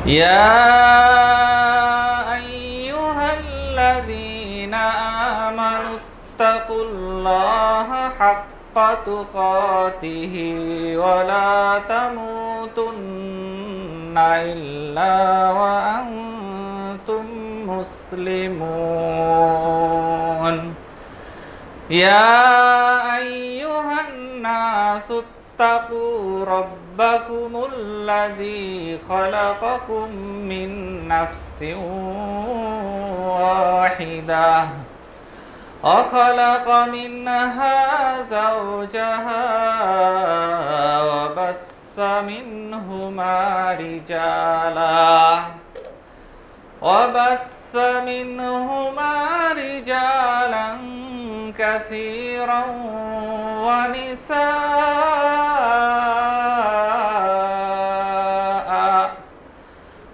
يا أيها الذين آمنوا اتقوا الله حق تقاته ولا تموتن إلا وأنتم مسلمون يا أيها الناس اتقوا ربكم الذي خلقكم من نفس واحدة وخلق منها زوجها وبث منهما رجالا كثيرا ونساء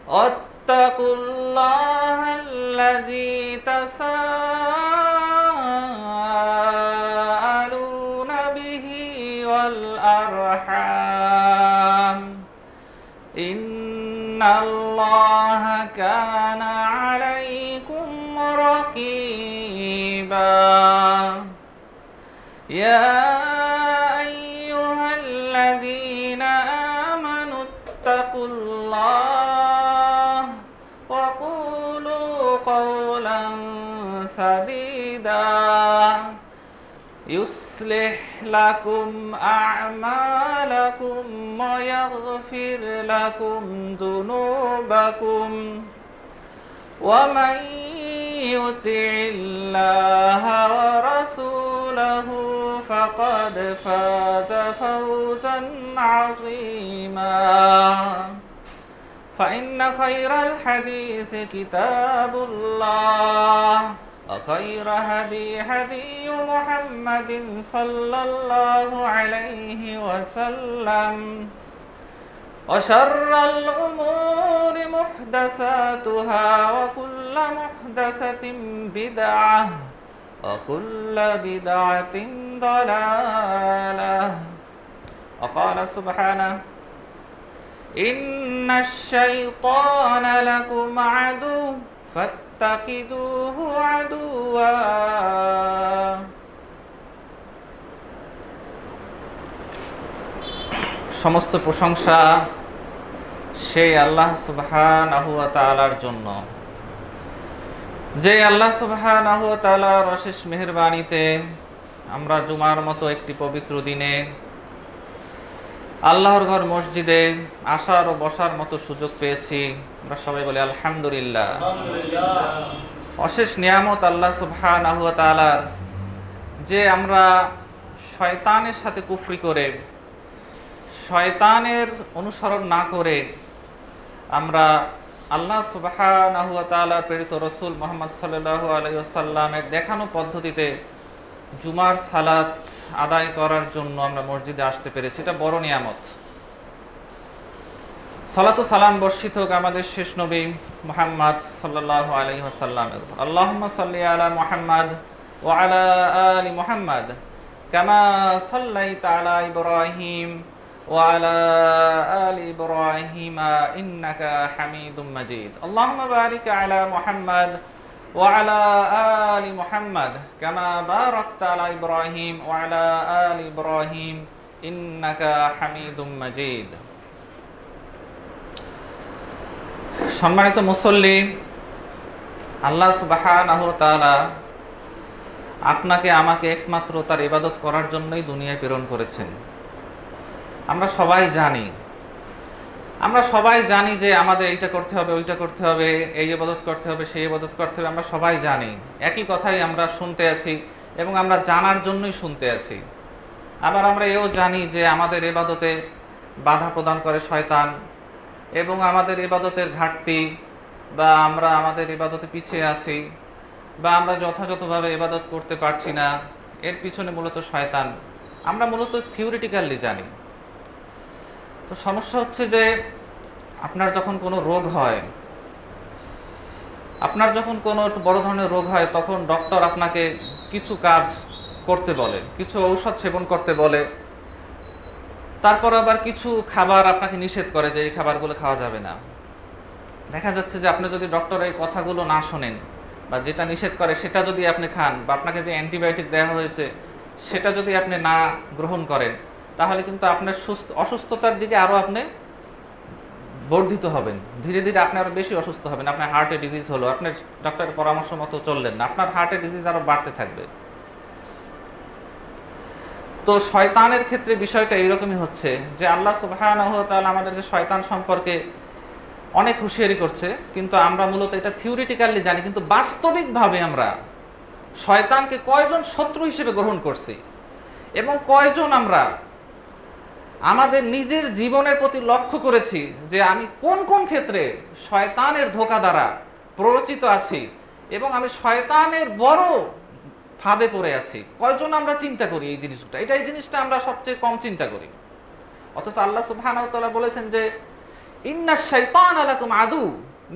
واتقوا الله الذي تساءلون به والأرحام إن الله كان عليكم رقيبا يا أيها الذين آمنوا اتقوا الله وقولوا قولا سديدا يصلح لكم أعمالكم ويغفر لكم ذنوبكم ومن يطع الله ورسوله فقد فاز فوزا عظيما فإن خير الحديث كتاب الله وخير هدي محمد صلى الله عليه وسلم وشر الأمور محدثاتها وكل محدثة بدعة وكل بدعة ضلالة وقال سبحانه إن الشيطان لكم عدو فاتخذوه عدوا সমস্ত প্রশংসা সেই আল্লাহ সুবহানাহু ওয়া তাআলার জন্য, যে আল্লাহ সুবহানাহু ওয়া তাআলার অশেষ মেহেরবানিতে আমরা জুমার মতো একটি পবিত্র দিনে আল্লাহর ঘর মসজিদে আসার ও বসার মতো সুযোগ পেয়েছি। আমরা সবাই বলি আলহামদুলিল্লাহ। অশেষ নিয়ামত আল্লাহ সুবহানাহু ওয়া তাআলার, যে আমরা শয়তানের সাথে কুফরি করে, শয়তানের অনুসরণ না করে আমরা আল্লাহ সুবহানাহু ওয়া তাআলার প্রেরিত রাসূল মুহাম্মদ সাল্লাল্লাহু আলাইহি ওয়াসাল্লামের দেখানো পদ্ধতিতে জুমার সালাত আদায় করার জন্য আমরা মসজিদে আসতে পেরেছি। এটা বড় নিয়ামত। সালাতু সালাম বর্ষিত হোক আমাদের শেষ নবী মুহাম্মদ সাল্লাল্লাহু আলাইহি ওয়াসাল্লামের উপর। আল্লাহুম্মা সাল্লি আলা মুহাম্মদ ওয়া আলা আলি মুহাম্মদ কামা সাল্লাইতা আলা ইব্রাহিম ওয়া আলা আলি ইব্রাহিম ইন্নাকা হামিদুম মাজিদ। আল্লাহুম্মা বারিক আলা মুহাম্মদ وعلى آل محمد كما باركت على إبراهيم وعلى آل إبراهيم إنك حميد مجيد। সম্মানিত মুসল্লি, আল্লাহ সুবহানাহু ওয়া তাআলা আপনাকে আমাকে একমাত্র তার ইবাদত করার জন্যই দুনিয়ায় প্রেরণ করেছেন। আমরা সবাই জানি যে আমাদের এইটা করতে হবে, ওইটা করতে হবে, এই ইবাদত করতে হবে, সেই ইবাদত করতে হবে। আমরা সবাই জানি, একই কথাই আমরা শুনতে আছি এবং আমরা জানার জন্যই শুনতে আছি। আবার আমরা এও জানি যে আমাদের ইবাদতে বাধা প্রদান করে শয়তান, এবং আমাদের ইবাদতের ঘাটতি বা আমরা আমাদের ইবাদতে পিছিয়ে আছি বা আমরা যথাযথভাবে ইবাদত করতে পারছি না, এর পিছনে মূলত শয়তান। আমরা মূলত থিওরিটিক্যালি জানি। তো সমস্যা হচ্ছে যে আপনার যখন কোনো রোগ হয়, আপনার যখন কোনো বড় ধরনের রোগ হয়, তখন ডক্টর আপনাকে কিছু কাজ করতে বলে, কিছু ঔষধ সেবন করতে বলে, তারপর আবার কিছু খাবার আপনাকে নিষেধ করে যে এই খাবারগুলো খাওয়া যাবে না। দেখা যাচ্ছে যে আপনি যদি ডক্টর এই কথাগুলো না শোনেন বা যেটা নিষেধ করে সেটা যদি আপনি খান, বা আপনাকে যে অ্যান্টিবায়োটিক দেওয়া হয়েছে সেটা যদি আপনি না গ্রহণ করেন, তাহলে কিন্তু আপনার অসুস্থতার দিকে আরও আপনি বর্ধিত হবেন। ধীরে ধীরে আপনি আরও বেশি অসুস্থ হবেন। আপনার হার্টে ডিজিজ হলো, আপনার ডক্টরের পরামর্শ মতো চললেন না, আপনার হার্টে ডিজিজ আরও বাড়তে থাকবে। তো শয়তানের ক্ষেত্রে বিষয়টা এইরকমই হচ্ছে যে আল্লাহ সুবহানাহু ওয়া তাআলা আমাদেরকে শয়তান সম্পর্কে অনেক হুঁশিয়ারি করছে, কিন্তু আমরা মূলত এটা থিওরিটিক্যালি জানি, কিন্তু বাস্তবিকভাবে আমরা শয়তানকে কয়জন শত্রু হিসেবে গ্রহণ করছি এবং কয়জন আমরা আমাদের নিজের জীবনের প্রতি লক্ষ্য করেছি যে আমি কোন কোন ক্ষেত্রে শয়তানের ধোঁকা দ্বারা প্ররোচিত আছি এবং আমি শয়তানের বড় ফাঁদে পড়ে আছি। কয়জন আমরা চিন্তা করি এই জিনিসটা? এই জিনিসটা আমরা সবচেয়ে কম চিন্তা করি। অথচ আল্লাহ সুবহানাহু ওয়া তাআলা বলেছেন যে ইন্নাশ শাইতানা লাকুম আদু,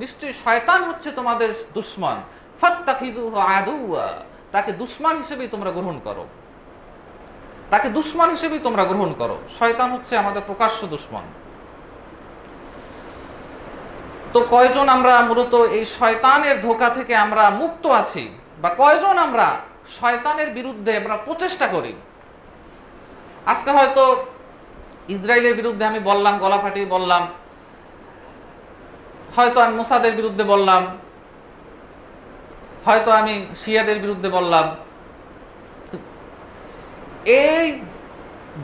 নিশ্চয়ই শয়তান হচ্ছে তোমাদের দুশমন, ফাত্তাখিযুহু আদুওয়া, তাকে দুশমন হিসেবেই তোমরা গ্রহণ করো, তাকে দুশমন হিসেবেই তোমরা গ্রহণ করো। শয়তান হচ্ছে আমাদের প্রকাশ্য দুশমন। তো কয়জন আমরা মূলত এই শয়তানের ধোঁকা থেকে আমরা মুক্ত আছি, বা কয়জন আমরা শয়তানের বিরুদ্ধে আমরা প্রচেষ্টা করি? আজকে হয়তো ইসরায়েলের বিরুদ্ধে আমি বললাম, গলা ফাটিয়ে বললাম, হয়তো আমি মোসাদের বিরুদ্ধে বললাম, হয়তো আমি শিয়াদের বিরুদ্ধে বললাম। এই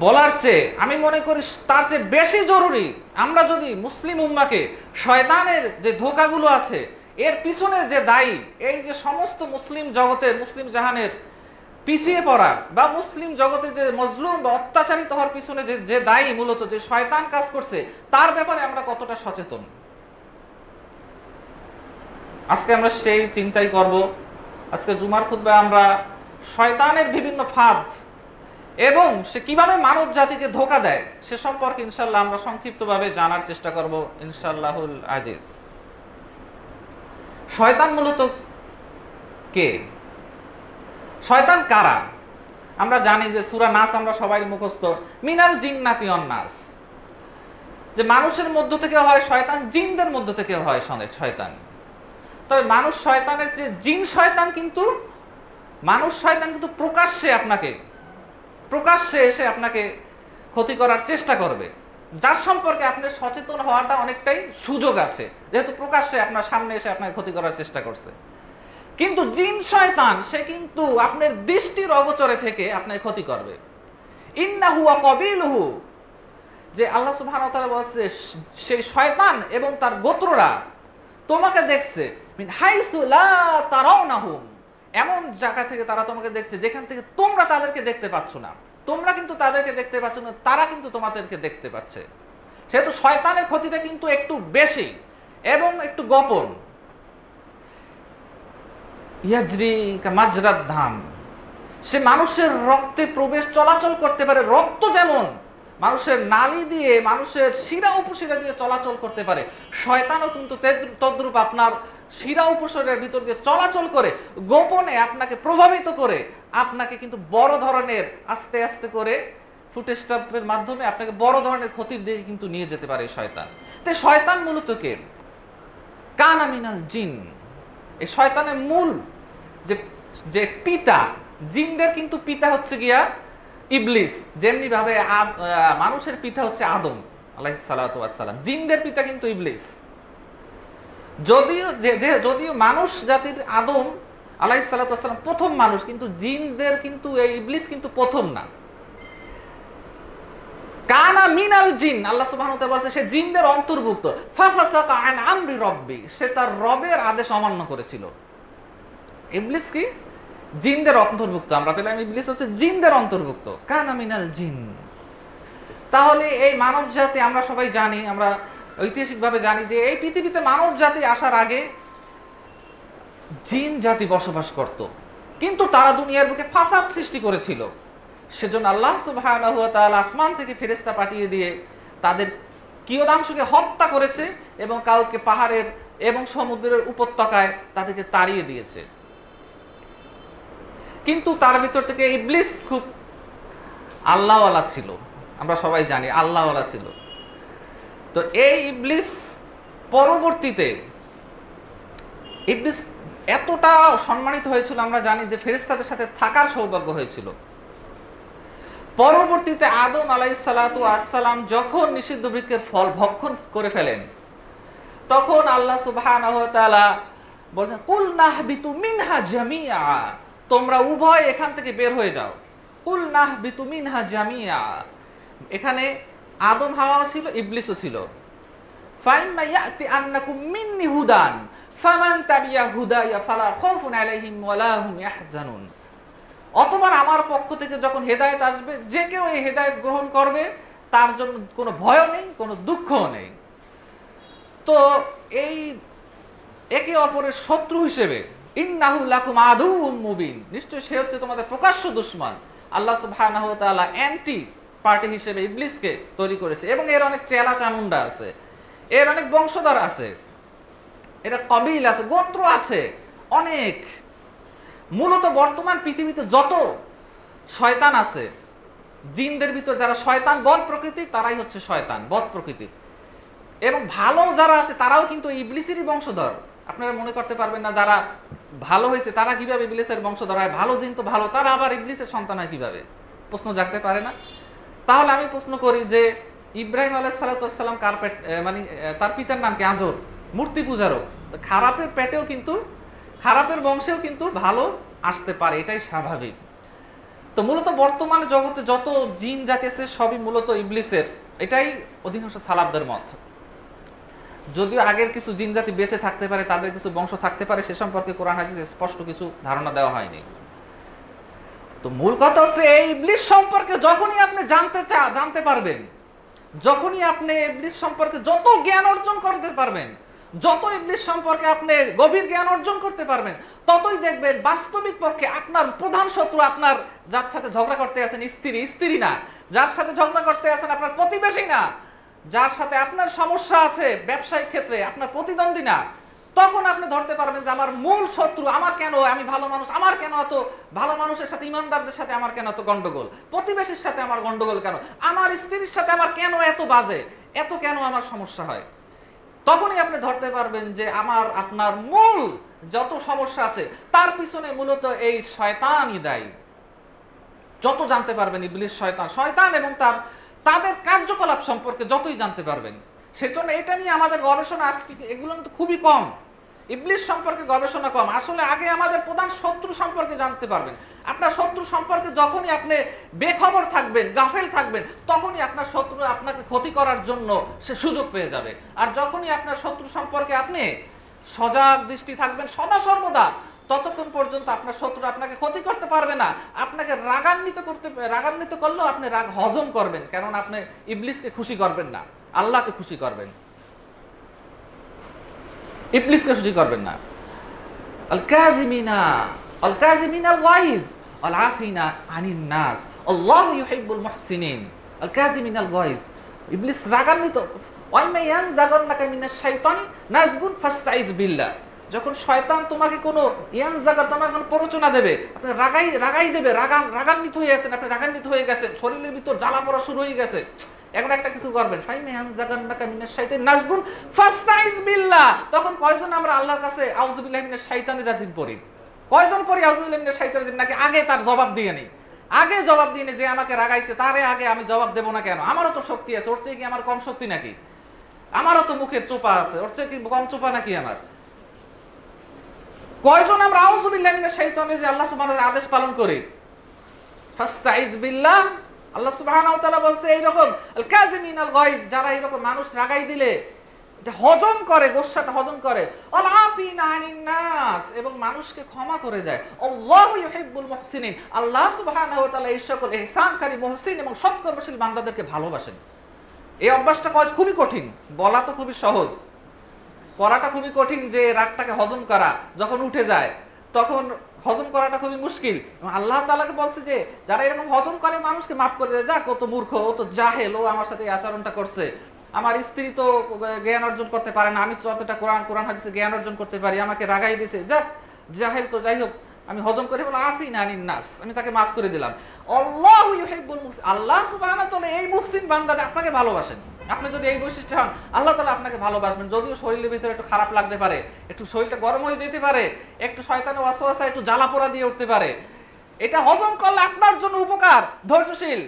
বলার চেয়ে আমি মনে করি তার চেয়ে বেশি জরুরি আমরা যদি মুসলিম উম্মাকে শয়তানের যে ধোঁকাগুলো আছে এর পিছনে যে দায়ী, এই যে সমস্ত মুসলিম জগতের, মুসলিম জাহানের পিছিয়ে পড়া বা মুসলিম জগতে যে মজলুম বা অত্যাচারিত হওয়ার পিছনে যে দায়ী, মূলত যে শয়তান কাজ করছে, তার ব্যাপারে আমরা কতটা সচেতন। আজকে আমরা সেই চিন্তাই করব। আজকে জুমার খুতবায় আমরা শয়তানের বিভিন্ন ফাঁদ এবং সে কিভাবে মানব জাতিকে ধোঁকা দেয় সে সম্পর্কে ইনশাআল্লাহ আমরা সংক্ষিপ্তভাবে জানার চেষ্টা করব ইনশাআল্লাহুল আজিজ। শয়তান মূলত কে? শয়তান কারা? আমরা জানি যে সূরা নাস আমরা সবাই মুখস্থ, মিনাল জিন্নাতি ওয়ান নাস, যে মানুষের মধ্য থেকে হয় শয়তান, জিনদের মধ্য থেকে হয় শয়তান। তবে মানুষ শয়তানের চেয়ে জিন শয়তান কিন্তু, মানুষ শয়তান কিন্তু প্রকাশ্যে এসে আপনাকে ক্ষতি করার চেষ্টা করবে, যার সম্পর্কে আপনার সচেতন হওয়াটা অনেকটাই সুযোগ আছে, যেহেতু প্রকাশ্যে আপনার সামনে এসে আপনাকে ক্ষতি করার চেষ্টা করছে। কিন্তু জিন শয়তান সে কিন্তু আপনার দৃষ্টির অগোচরে থেকে আপনাকে ক্ষতি করবে। ইন্নাহু ওয়া কাবিলুহু, যে আল্লাহ সুবহানাহু ওয়া তাআলা বলছে সেই শয়তান এবং তার গোত্ররা তোমাকে দেখছে মিন হাইসু লা তারাউনাহুম, এমন জায়গা থেকে তারা তোমাকে দেখছে যেখান থেকে তোমরা তাদেরকে দেখতে পাচ্ছ না। তোমরা কিন্তু তাদেরকে দেখতে পাচ্ছ না, তারা কিন্তু তোমাদেরকে দেখতে পাচ্ছে। সেহেতু শয়তানের ক্ষতিটা কিন্তু একটু বেশি এবং একটু গোপন। ইয়াজরি কামাজরাত ধাম, সে মানুষের রক্তে প্রবেশ চলাচল করতে পারে। রক্ত যেমন মানুষের নালী দিয়ে, মানুষের শিরা উপশিরা দিয়ে চলাচল করতে পারে, শয়তানও কিন্তু তদ্রূপ আপনার শিরা উপশিরার ভিতর দিয়ে চলাচল করে, গোপনে আপনাকে প্রভাবিত করে, আপনাকে কিন্তু বড় ধরনের আস্তে আস্তে করে ফুটেস্টাপের মাধ্যমে আপনাকে বড় ধরনের ক্ষতির দিকে কিন্তু নিয়ে যেতে পারে শয়তান। তো শয়তান মূলত কে? কানা মিনাল জিন। এই শয়তানের মূল যে পিতা, জিনদের কিন্তু পিতা হচ্ছে গিয়া ইবলিস, যেমনি ভাবে মানুষের পিতা হচ্ছে আদম আলাইহিস সালাতু ওয়াস সালাম, জিনদের পিতা কিন্তু ইবলিস। যদিও মানুষ জাতির আদম আলাইহিস সালাতু ওয়াস সালাম প্রথম মানুষ, কিন্তু জিনদের কিন্তু এই ইবলিস কিন্তু প্রথম না। কানা মিনাল জিন, আল্লাহ সুবহানাহু ওয়া তাআলা বলেছে সে জিনদের অন্তর্ভুক্ত। ফাফাসাকা আন আমরি রব্বি, সে তার রবের আদেশ অমান্য করেছিল। ইবলিস কি? জিনদের অন্তর্ভুক্ত। আমরা পেলাম ইবলিস হচ্ছে জিনদের অন্তর্ভুক্ত, কানা মিনাল জিন। তাহলে এই মানব জাতি, আমরা সবাই জানি, আমরা ঐতিহাসিকভাবে জানি যে এই পৃথিবীতে মানব জাতি আসার আগে জিন জাতি বসবাস করত, কিন্তু তারা দুনিয়ার বুকে ফাসাদ সৃষ্টি করেছিল। সেজন্য আল্লাহ সুবহানাহু ওয়া তাআলা আসমান থেকে ফেরেশতা পাঠিয়ে দিয়ে তাদের কিয়দাংশকে হত্যা করেছে এবং কাউকে পাহাড়ের এবং সমুদ্রের উপত্যকায় তাদেরকে তাড়িয়ে দিয়েছে। কিন্তু তার ভিতর থেকে ইবলিস খুব আল্লাহওয়ালা ছিল, আমরা সবাই জানি আল্লাহওয়ালা ছিল। তো এই ইবলিস পরবর্তীতে ইবলিস এতটা সম্মানিত হয়েছিল, আমরা জানি যে ফেরেশতাদের সাথে থাকার সৌভাগ্য হয়েছিল। পরবর্তীতে আদম আলাইহিসসালাতু আসসালাম যখন নিষিদ্ধ বৃক্ষের ফল ভক্ষণ করে ফেলেন, তখন আল্লাহ সুবহানাহু ওয়া তাআলা বলেন কুল নাহবিতু মিনহা জামিআ, তোমরা উভয় এখান থেকে বের হয়ে যাও। কুল নাহবিতু মিনহা জামিআ, এখানে আদম হাওয়াও ছিল, ইবলিসও ছিল। ফাইম্মা ইয়াতি আন্নাকুম মিন্নি হুদান ফামান তাবিয়া হুদায়া ফালা খাউফুন আলাইহিম ওয়ালা হুম ইয়াহজানুন, অতবার আমার পক্ষ থেকে যখন হেদায়েত আসবে, যে কেউ এই হেদায়েত গ্রহণ করবে তার জন্য কোনো ভয়ও নেই, কোনো দুঃখও নেই। তো এই একে অপরের শত্রু হিসেবে ইন্নাহু লাকুম আদুউম মুবিন, নিশ্চয় সে হচ্ছে তোমাদের প্রকাশ্য দুশমন। আল্লাহ সুবহানাহু ওয়া তাআলা অ্যান্টি পার্টি হিসেবে ইবলিসকে তৈরি করেছে, এবং এর অনেক চেলা চামুন্ডা আছে, এর অনেক বংশধর আছে, এর কবিল আছে, গোত্র আছে অনেক। মূলত বর্তমান পৃথিবীতে যত শয়তান আছে, জিনদের ভিতর যারা শয়তান বদ প্রকৃতির, তারাই হচ্ছে শয়তান বদ প্রকৃতির। এবং ভালো যারা আছে তারাও কিন্তু ইবলিসেরই বংশধর। আপনারা মনে করতে পারবেন না যারা ভালো হয়েছে তারা কিভাবে ইবলিসের বংশধর হয়, ভালো জিন তো ভালো, তারা আবার ইবলিসের সন্তান হয় কিভাবে? প্রশ্ন জাগতে পারে না? তাহলে আমি প্রশ্ন করি যে ইব্রাহিম আলাইহিস সালাতু ওয়াস সালাম কার পেট, মানে তার পিতার নাম কি? আজর, মূর্তি পূজারও। খারাপের পেটেও কিন্তু, খারাপের বংশেও কিন্তু ভালো আসতে পারে, এটাই স্বাভাবিক। তো মূলত বর্তমানে জগতে যত জিন জাতি আছে সবই মূলত ইবলিসের, এটাই অধিকাংশ সালাফদের মত। যদিও আগের কিছু জিন জাতি বেঁচে থাকতে পারে, তাদের কিছু বংশ থাকতে পারে, সে সম্পর্কে কোরআন হাদিসে স্পষ্ট কিছু ধারণা দেওয়া হয়নি। তো মূল কথা হচ্ছে এই ইবলিস সম্পর্কে যখনই আপনি জানতে পারবেন, যখনই আপনি ইবলিস সম্পর্কে যত জ্ঞান অর্জন করতে পারবেন, যত ইবলিস সম্পর্কে আপনি গভীর জ্ঞান অর্জন করতে পারবেন, ততই দেখবেন বাস্তবিক পক্ষে আপনার প্রধান শত্রু, আপনার যার সাথে ঝগড়া করতে আছেন স্ত্রী না, যার সাথে ঝগড়া করতে আছেন আপনার প্রতিবেশী না, যার সাথে আপনার সমস্যা আছে ব্যবসায়িক ক্ষেত্রে আপনার প্রতিদ্বন্দ্বী না, তখন আপনি ধরতে পারবেন যে আমার মূল শত্রু আমার কেন, আমি ভালো মানুষ, আমার কেন এত ভালো মানুষের সাথে, ইমানদারদের সাথে আমার কেন এত গন্ডগোল, প্রতিবেশীর সাথে আমার গন্ডগোল কেন, আমার স্ত্রীর সাথে আমার কেন এত বাজে, এত কেন আমার সমস্যা হয়। তখনই আপনি ধরতে পারবেন যে আপনার মূল যত সমস্যা আছে তার পিছনে মূলত এই শয়তানই দায়ী। যত জানতে পারবেন ইবলিস শয়তান এবং তাদের কার্যকলাপ সম্পর্কে যতই জানতে পারবেন, সেজন্য এটা নিয়ে আমাদের গবেষণা আজকে এগুলো কিন্তু খুবই কম। ইবলিস সম্পর্কে গবেষণা কম। আসলে আগে আমাদের প্রধান শত্রু সম্পর্কে জানতে পারবেন। আপনার শত্রু সম্পর্কে যখনই আপনি বেখবর থাকবেন, গাফেল থাকবেন, তখনই আপনার শত্রু আপনাকে ক্ষতি করার জন্য সে সুযোগ পেয়ে যাবে। আর যখনই আপনার শত্রু সম্পর্কে আপনি সজাগ দৃষ্টি থাকবেন সদা সর্বদা, ততক্ষণ পর্যন্ত আপনার শত্রু আপনাকে ক্ষতি করতে পারবে না। আপনাকে রাগান্বিত করলেও আপনি রাগ হজম করবেন, কারণ আপনি ইবলিসকে খুশি করবেন না, আল্লাহকে খুশি করবেন, ইবলিসকে খুশি করবেন না। আল কাযিমিনা আল গাইজ আল আফিনা আনিন নাস আল্লাহু ইউহিব্বুল মুহসিনিন। আল কাযিমিনা আল গাইজ, ইবলিস রাগান্বিত। ওয়াইমা ইয়ানজাগান্নাকা মিনাশ শাইতানি নাজগুন ফাস্তাইজ বিল্লাহ, যখন শয়তান তোমাকে কোনো তোমার কোনো প্ররোচনা দেবে, আপনি রাগাই দেবে, রাগান্বিত হয়ে গেছেন, আপনি রাগান্বিত হয়ে গেছেন, শরীরের ভিতর জ্বালা পড়া শুরু হয়ে গেছে, এখন একটা কিছু করবেন, তখন কয়জন আমরা আল্লাহর কাছে আউযু বিল্লাহি মিনাশ শাইতানির রাজিম পড়ি? কয়জন পড়ি আউযু বিল্লাহি মিনাশ শাইতানির রাজিম? নাকি আগে তার জবাব দিয়ে নেই, যে আমাকে রাগাইছে তারে আগে আমি জবাব দেবো না কেন? আমারও তো শক্তি আছে, ওর চেয়ে কি আমার কম শক্তি নাকি? আমারও তো মুখের চোপা আছে, ওর চেয়ে কি কম চোপা নাকি আমার? কয়জন আমরা আউযু বিল্লাহি মিনাশ শাইতানির যে আল্লাহ সুবহানাহু ওয়া তাআলার আদেশ পালন করি? ফাস্তাইজ বিল্লাহ, আল্লাহ সুবহানাহু ওয়া তাআলা বলছে এইরকম আল কাযিমিনাল গাইজ, যারা এইরকম মানুষ রাগাই দিলে এটা হজম করে, গোসাটা হজম করে, আল আফিনা আনিন নাস, এবং মানুষকে ক্ষমা করে দেয়। আল্লাহু ইউহিব্বুল মুহসিনিন, আল্লাহ সুবহানাহু ওয়া তাআলা এই সকল ইহসানকারী, মুহসিন এবং সৎকর্মশীল বান্দাদেরকে ভালোবাসেন। এই অভ্যাসটা খুবই কঠিন, বলা তো খুবই সহজ, করাটা খুবই কঠিন। যে রাগটাকে হজম করা যখন উঠে যায় তখন হজম করাটা খুবই মুশকিল। আল্লাহ তাআলাকে বলছে যে যারা এরকম হজম করে মানুষকে মাফ করে দেয়, যাক ও তো মূর্খ, ও তো জাহেল, ও আমার সাথে এই আচরণটা করছে, আমার স্ত্রী তো জ্ঞান অর্জন করতে পারে না, আমি যতটা কোরআন হাদিসে জ্ঞান অর্জন করতে পারি, আমাকে রাগাই দিছে, যাক জাহেল তো যাই হোক, আমি হজম করে বললাম আফিনা আনিন নাস, আমি তাকে মাফ করে দিলাম। আল্লাহু ইউহিব্বুল মুহসিন, আল্লাহ সুবহানাহু ওয়া তাআলা এই মুহসিন বান্দাকে আপনাকে ভালোবাসেন। আপনি যদি এই বৈশিষ্ট্য হন, আল্লাহ তাআলা আপনাকে ভালোবাসবেন। যদিও শরীরের ভিতরে একটু খারাপ লাগতে পারে, একটু শরীরটা গরম হয়ে যেতে পারে, একটু শয়তানের ওয়াসওয়াসা, একটু জ্বালা পোড়া দিয়ে উঠতে পারে, এটা হজম করলে আপনার জন্য উপকার। ধৈর্যশীল,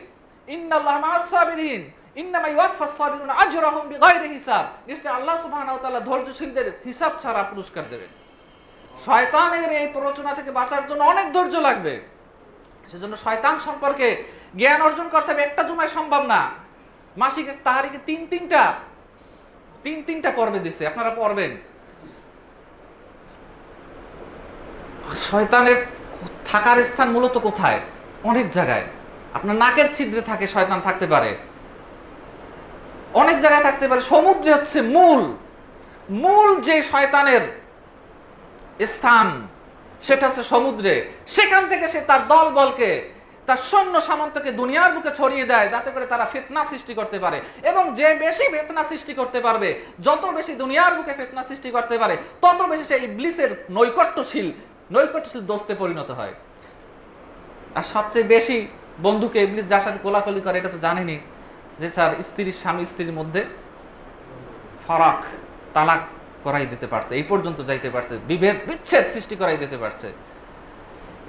ইন্নাল্লাহা মা'আস সাবিরিন ইন্নামা ইউওয়াফাস সাবিরুনা আজরাহুম বিগাইরি হিসাব, নিশ্চয় আল্লাহ সুবহানাহু ওয়া তাআলা ধৈর্যশীলদের হিসাব ছাড়া পুরস্কার দেবেন। শয়তানের এই প্ররোচনা থেকে বাঁচার জন্য অনেক ধৈর্য লাগবে। সেজন্য শয়তান সম্পর্কে জ্ঞান অর্জন করতে হবে, একটা জুমায় সম্ভব না। মাসিক তাহারিকে তিনটা পর্বে দিছে, আপনারা পড়বেন। শয়তানের থাকার স্থান মূলত কোথায়? অনেক জায়গায়। আপনার নাকের ছিদ্রে থাকে শয়তান থাকতে পারে, অনেক জায়গায় থাকতে পারে। সমুদ্রে হচ্ছে মূল যে শয়তানের স্থান, সেটা হচ্ছে সমুদ্রে। সেখান থেকে সে তার দল বলকে, তার সৈন্য সামন্তকে দুনিয়ার বুকে ছড়িয়ে দেয়, যাতে করে তারা ফিতনা সৃষ্টি করতে পারে। এবং যে বেশি ফিতনা সৃষ্টি করতে পারবে, যত বেশি দুনিয়ার বুকে ফিতনা সৃষ্টি করতে পারে, তত বেশি সে ইবলিসের নৈকট্যশীল দোস্তে পরিণত হয়। আর সবচেয়ে বেশি বন্ধুকে ইবলিস যার সাথে কোলাকুলি করে, এটা তো জানেনি যে তার স্বামী স্ত্রীর মধ্যে ফারাক, তালাক করাই দিতে পারছে, এই পর্যন্ত যাইতে পারছে, বিচ্ছেদ সৃষ্টি করাই দিতে পারছে।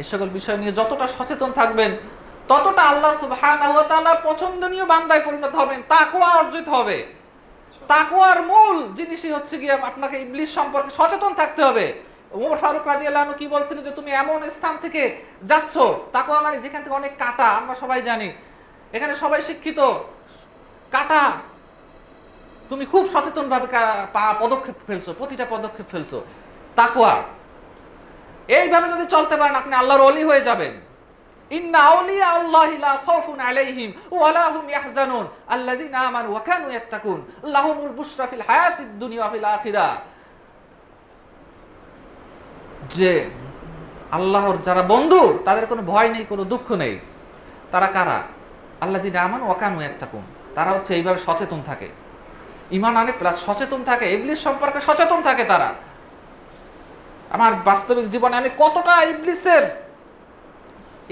এই সকল বিষয় নিয়ে যতটা সচেতন থাকবেন, ততটা আল্লাহ সুবহানাহু ওয়া তাআলার পছন্দনীয় বান্দায় পরিণত হবেন, তাকওয়া অর্জিত হবে। তাকওয়ার মূল জিনিসই হচ্ছে গিয়ে আপনাকে ইবলিস সম্পর্কে সচেতন থাকতে হবে। ওমর ফারুক রাদিয়াল্লাহু আনহু কি বলছিলেন যে তুমি এমন স্থান থেকে যাচ্ছ, তাকওয়া মানে যেখান থেকে অনেক কাঁটা, আমরা সবাই জানি, এখানে সবাই শিক্ষিত, কাঁটা, তুমি খুব সচেতনভাবে পদক্ষেপ ফেলছো, প্রতিটা পদক্ষেপ ফেলছো। তাকওয়া, এইভাবে যদি চলতে পারেন আপনি আল্লাহর ওলি হয়ে যাবেন। ইন্না আউলিয়া আল্লাহি লা খাউফুন আলাইহিম ওয়া লা হুম ইয়াহজানুন আল্লাযিনা আমানু ওয়া কানু ইয়াত্তাকুন লাহুমুল বুশরা ফিল হায়াতিদ দুনিয়া ওয়া ফিল আখিরাহ। যে আল্লাহর যারা বন্ধু, তাদের কোনো ভয় নেই, কোনো দুঃখ নেই। তারা কারা? আল্লাযিনা আমানু ওয়া কানু ইয়াত্তাকুন, তারা হচ্ছে এইভাবে সচেতন থাকে, ঈমান আনে প্লাস সচেতন থাকে, ইবলিস সম্পর্কে সচেতন থাকে। তারা, আমার বাস্তবিক জীবনে আমি কতটা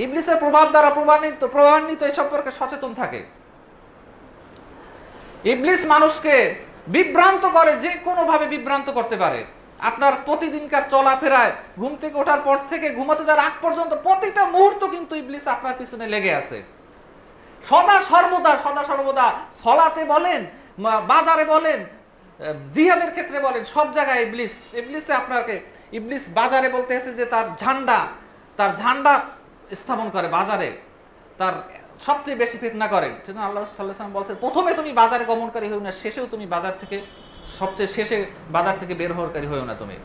ইবলিসের প্রভাব দ্বারা প্রভাবান্বিত এই সম্পর্কে সচেতন থাকে। ইবলিস মানুষকে বিভ্রান্ত করে, যে কোনো ভাবে বিভ্রান্ত করতে পারে। আপনার প্রতিদিনকার চলাফেরায়, ঘুম থেকে ওঠার পর থেকে ঘুমাতে যাওয়ার আগ পর্যন্ত প্রতিটা মুহূর্ত কিন্তু ইবলিস আপনার পিছনে লেগে আছে। সদা সর্বদা সলাতে বলেন, বাজারে বলেন, জিহাদের ক্ষেত্রে বলেন, সব জায়গায় ইবলিস বাজারে বলতে এসে যে তার ঝান্ডা স্থাপন করে বাজারে, তার সবচেয়ে বেশি ফিতনা করে। সেজন্য আল্লাহ রাসূল সাল্লাল্লাহু আলাইহি ওয়াসাল্লাম বলছেন, প্রথমে তুমি বাজারে গমনকারী হইও না, শেষেও তুমি সবচেয়ে শেষে বাজার থেকে বের হওয়ারকারী হইও না তুমি।